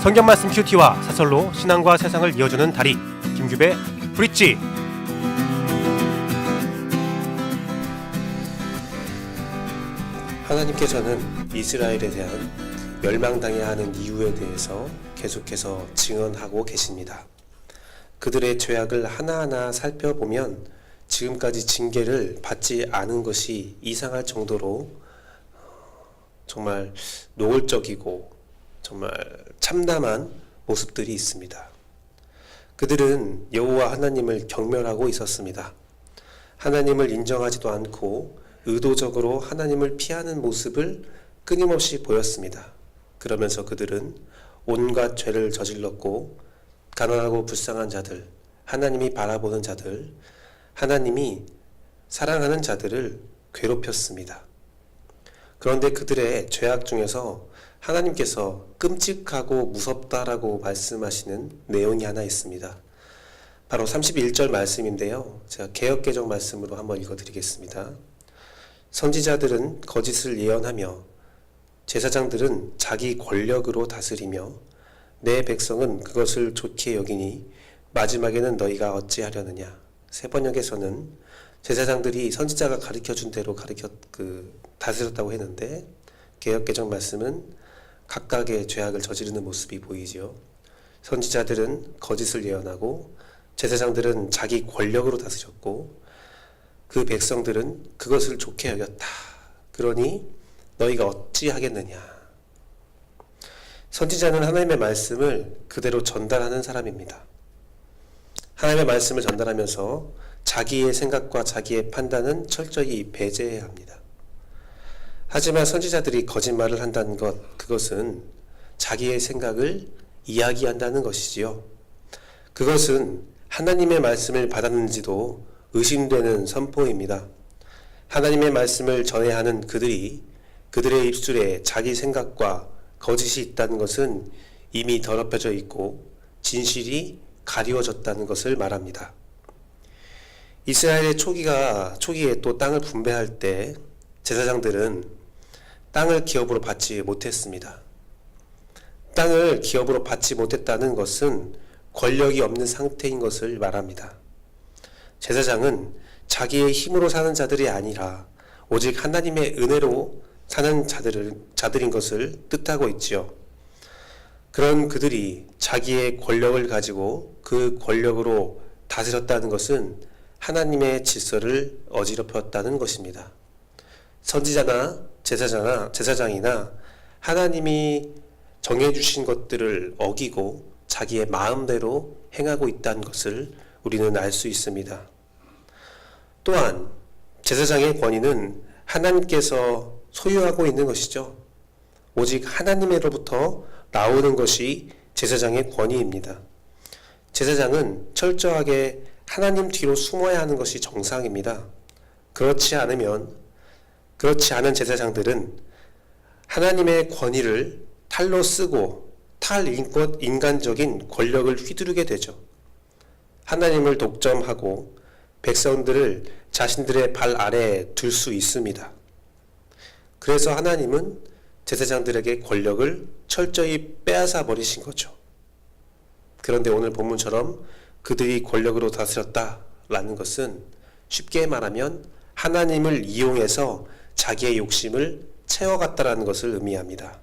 성경 말씀 큐티와 사설로 신앙과 세상을 이어주는 다리 김규배 브릿지. 하나님께서는 이스라엘에 대한 멸망당해야 하는 이유에 대해서 계속해서 증언하고 계십니다. 그들의 죄악을 하나하나 살펴보면 지금까지 징계를 받지 않은 것이 이상할 정도로 정말 노골적이고 정말 참담한 모습들이 있습니다. 그들은 여호와 하나님을 경멸하고 있었습니다. 하나님을 인정하지도 않고 의도적으로 하나님을 피하는 모습을 끊임없이 보였습니다. 그러면서 그들은 온갖 죄를 저질렀고 가난하고 불쌍한 자들, 하나님이 바라보는 자들, 하나님이 사랑하는 자들을 괴롭혔습니다. 그런데 그들의 죄악 중에서 하나님께서 끔찍하고 무섭다라고 말씀하시는 내용이 하나 있습니다. 바로 31절 말씀인데요. 제가 개역개정 말씀으로 한번 읽어드리겠습니다. 선지자들은 거짓을 예언하며 제사장들은 자기 권력으로 다스리며 내 백성은 그것을 좋게 여기니 마지막에는 너희가 어찌하려느냐. 세 번역에서는 제사장들이 선지자가 가르쳐준 대로 다스렸다고 했는데 개역개정 말씀은 각각의 죄악을 저지르는 모습이 보이지요. 선지자들은 거짓을 예언하고 제사장들은 자기 권력으로 다스렸고 그 백성들은 그것을 좋게 여겼다. 그러니 너희가 어찌하겠느냐. 선지자는 하나님의 말씀을 그대로 전달하는 사람입니다. 하나님의 말씀을 전달하면서 자기의 생각과 자기의 판단은 철저히 배제해야 합니다. 하지만 선지자들이 거짓말을 한다는 것, 그것은 자기의 생각을 이야기한다는 것이지요. 그것은 하나님의 말씀을 받았는지도 의심되는 선포입니다. 하나님의 말씀을 전해야 하는 그들이 그들의 입술에 자기 생각과 거짓이 있다는 것은 이미 더럽혀져 있고 진실이 가리워졌다는 것을 말합니다. 이스라엘의 초기에 또 땅을 분배할 때 제사장들은 땅을 기업으로 받지 못했습니다. 땅을 기업으로 받지 못했다는 것은 권력이 없는 상태인 것을 말합니다. 제사장은 자기의 힘으로 사는 자들이 아니라 오직 하나님의 은혜로 사는 자들인 것을 뜻하고 있지요. 그런 그들이 자기의 권력을 가지고 그 권력으로 다스렸다는 것은 하나님의 질서를 어지럽혔다는 것입니다. 선지자나 제사장이나 하나님이 정해주신 것들을 어기고 자기의 마음대로 행하고 있다는 것을 우리는 알 수 있습니다. 또한 제사장의 권위는 하나님께서 소유하고 있는 것이죠. 오직 하나님으로부터 나오는 것이 제사장의 권위입니다. 제사장은 철저하게 하나님 뒤로 숨어야 하는 것이 정상입니다. 그렇지 않은 제사장들은 하나님의 권위를 탈로 쓰고 탈인간적인 권력을 휘두르게 되죠. 하나님을 독점하고 백성들을 자신들의 발 아래에 둘 수 있습니다. 그래서 하나님은 제사장들에게 권력을 철저히 빼앗아 버리신 거죠. 그런데 오늘 본문처럼 그들이 권력으로 다스렸다라는 것은 쉽게 말하면 하나님을 이용해서 자기의 욕심을 채워갔다라는 것을 의미합니다.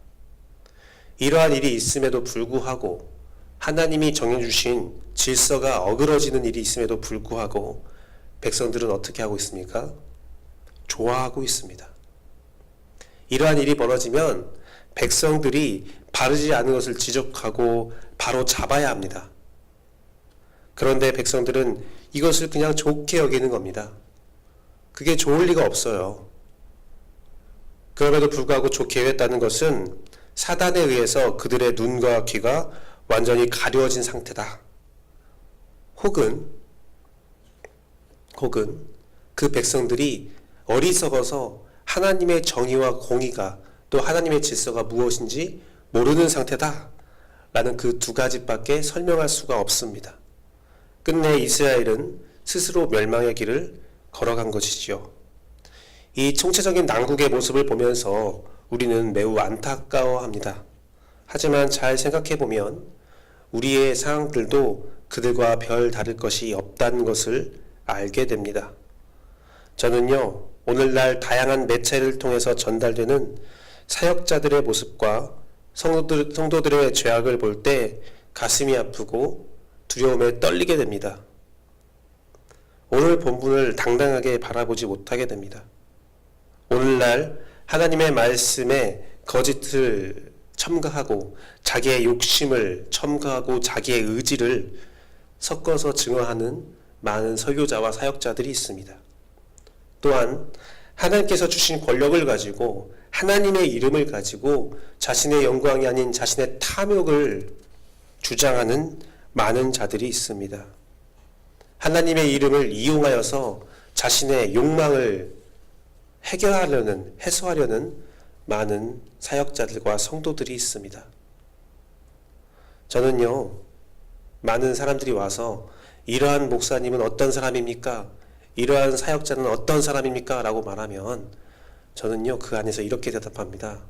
이러한 일이 있음에도 불구하고 하나님이 정해주신 질서가 어그러지는 일이 있음에도 불구하고 백성들은 어떻게 하고 있습니까? 좋아하고 있습니다. 이러한 일이 벌어지면 백성들이 바르지 않은 것을 지적하고 바로 잡아야 합니다. 그런데 백성들은 이것을 그냥 좋게 여기는 겁니다. 그게 좋을 리가 없어요. 그럼에도 불구하고 좋게 여겼다는 것은 사단에 의해서 그들의 눈과 귀가 완전히 가려워진 상태다. 혹은 그 백성들이 어리석어서 하나님의 정의와 공의가 또 하나님의 질서가 무엇인지 모르는 상태다 라는 그 두 가지밖에 설명할 수가 없습니다. 끝내 이스라엘은 스스로 멸망의 길을 걸어간 것이지요. 이 총체적인 난국의 모습을 보면서 우리는 매우 안타까워합니다. 하지만 잘 생각해보면 우리의 상황들도 그들과 별 다를 것이 없다는 것을 알게 됩니다. 저는요, 오늘날 다양한 매체를 통해서 전달되는 사역자들의 모습과 성도들의 죄악을 볼 때 가슴이 아프고 두려움에 떨리게 됩니다. 오늘 본문을 당당하게 바라보지 못하게 됩니다. 오늘날 하나님의 말씀에 거짓을 첨가하고 자기의 욕심을 첨가하고 자기의 의지를 섞어서 증언하는 많은 설교자와 사역자들이 있습니다. 또한 하나님께서 주신 권력을 가지고 하나님의 이름을 가지고 자신의 영광이 아닌 자신의 탐욕을 주장하는 많은 자들이 있습니다. 하나님의 이름을 이용하여서 자신의 욕망을 해소하려는 많은 사역자들과 성도들이 있습니다. 저는요, 많은 사람들이 와서 이러한 목사님은 어떤 사람입니까? 이러한 사역자는 어떤 사람입니까? 라고 말하면 저는요, 그 안에서 이렇게 대답합니다.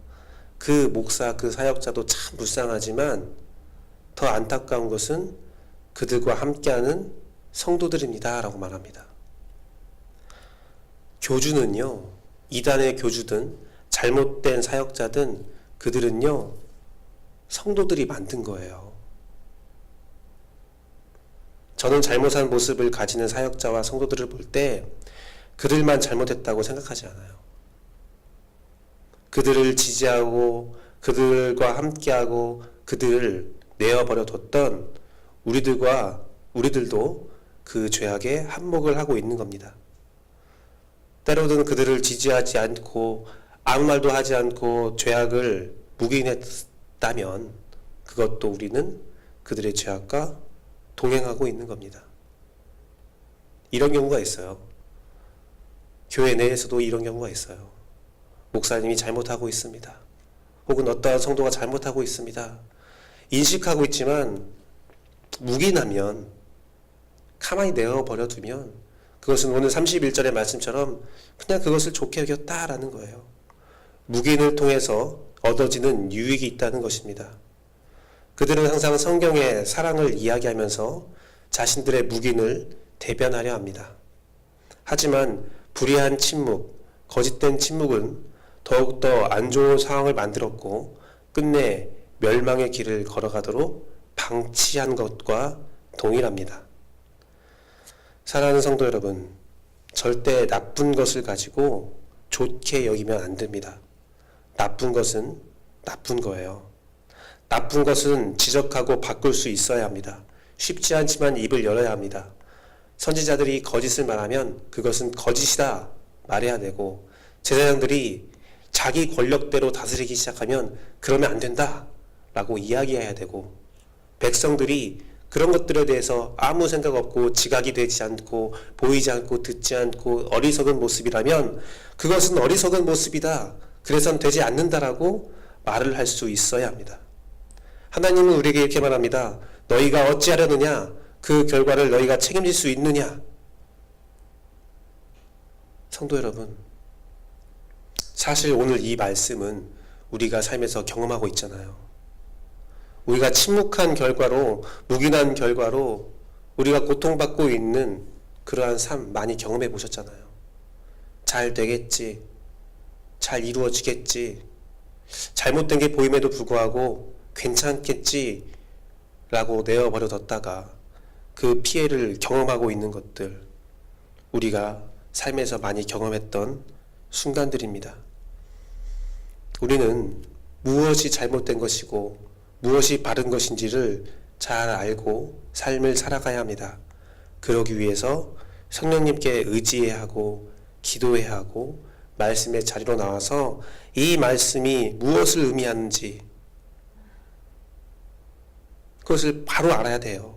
그 목사, 그 사역자도 참 불쌍하지만 더 안타까운 것은 그들과 함께하는 성도들입니다. 라고 말합니다. 교주는요, 이단의 교주든 잘못된 사역자든 그들은요, 성도들이 만든 거예요. 저는 잘못한 모습을 가지는 사역자와 성도들을 볼 때 그들만 잘못했다고 생각하지 않아요. 그들을 지지하고 그들과 함께하고 그들을 내어버려 뒀던 우리들도 그 죄악에 한몫을 하고 있는 겁니다. 때로는 그들을 지지하지 않고 아무 말도 하지 않고 죄악을 묵인했다면 그것도 우리는 그들의 죄악과 동행하고 있는 겁니다. 이런 경우가 있어요. 교회 내에서도 이런 경우가 있어요. 목사님이 잘못하고 있습니다. 혹은 어떠한 성도가 잘못하고 있습니다. 인식하고 있지만 묵인하면 가만히 내어버려 두면 그것은 오늘 31절의 말씀처럼 그냥 그것을 좋게 여겼다라는 거예요. 묵인을 통해서 얻어지는 유익이 있다는 것입니다. 그들은 항상 성경의 사랑을 이야기하면서 자신들의 묵인을 대변하려 합니다. 하지만 불의한 침묵, 거짓된 침묵은 더욱더 안 좋은 상황을 만들었고 끝내 멸망의 길을 걸어가도록 방치한 것과 동일합니다. 사랑하는 성도 여러분, 절대 나쁜 것을 가지고 좋게 여기면 안 됩니다. 나쁜 것은 나쁜 거예요. 나쁜 것은 지적하고 바꿀 수 있어야 합니다. 쉽지 않지만 입을 열어야 합니다. 선지자들이 거짓을 말하면 그것은 거짓이다 말해야 되고, 제사장들이 자기 권력대로 다스리기 시작하면 그러면 안 된다 라고 이야기해야 되고, 백성들이 그런 것들에 대해서 아무 생각 없고 지각이 되지 않고 보이지 않고 듣지 않고 어리석은 모습이라면 그것은 어리석은 모습이다, 그래선 되지 않는다라고 말을 할 수 있어야 합니다. 하나님은 우리에게 이렇게 말합니다. 너희가 어찌하려느냐? 그 결과를 너희가 책임질 수 있느냐? 성도 여러분, 사실 오늘 이 말씀은 우리가 삶에서 경험하고 있잖아요. 우리가 침묵한 결과로, 묵인한 결과로 우리가 고통받고 있는 그러한 삶 많이 경험해 보셨잖아요. 잘 되겠지, 잘 이루어지겠지, 잘못된 게 보임에도 불구하고 괜찮겠지 라고 내어버려뒀다가 그 피해를 경험하고 있는 것들, 우리가 삶에서 많이 경험했던 순간들입니다. 우리는 무엇이 잘못된 것이고 무엇이 바른 것인지를 잘 알고 삶을 살아가야 합니다. 그러기 위해서 성령님께 의지해야 하고 기도해야 하고 말씀의 자리로 나와서 이 말씀이 무엇을 의미하는지 그것을 바로 알아야 돼요.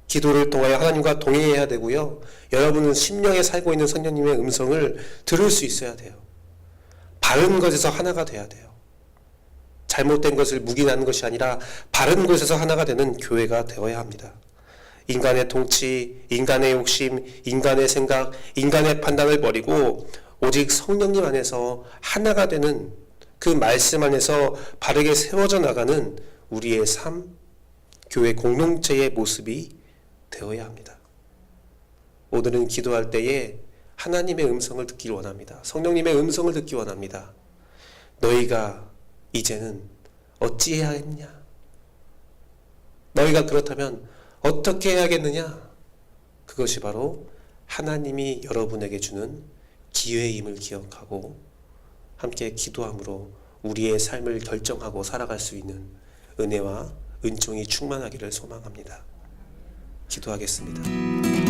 기도를 통하여 하나님과 동행해야 되고요. 여러분은 심령에 살고 있는 성령님의 음성을 들을 수 있어야 돼요. 바른 것에서 하나가 돼야 돼요. 잘못된 것을 묵인하는 것이 아니라 바른 것에서 하나가 되는 교회가 되어야 합니다. 인간의 통치, 인간의 욕심, 인간의 생각, 인간의 판단을 버리고 오직 성령님 안에서 하나가 되는 그 말씀 안에서 바르게 세워져 나가는 우리의 삶, 교회 공동체의 모습이 되어야 합니다. 오늘은 기도할 때에 하나님의 음성을 듣기를 원합니다. 성령님의 음성을 듣기 원합니다. 너희가 이제는 어찌해야겠느냐? 너희가 그렇다면 어떻게 해야겠느냐? 그것이 바로 하나님이 여러분에게 주는 기회임을 기억하고 함께 기도함으로 우리의 삶을 결정하고 살아갈 수 있는 은혜와 은총이 충만하기를 소망합니다. 기도하겠습니다.